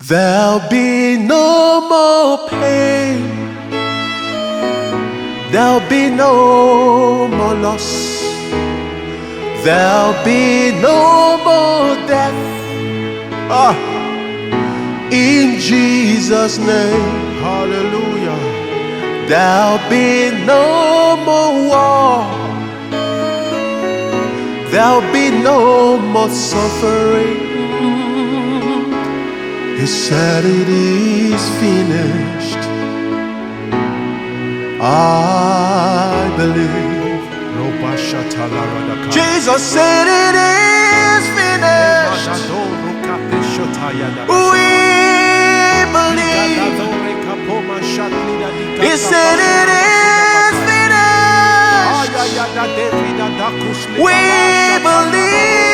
There'll be no more pain. There'll be no more loss. There'll be no more death. In Jesus' name, Hallelujah. there'll be no more war. There'll be no more suffering. He said it is finished. I believe. Jesus said it is finished. We believe. He said it is finished. We believe.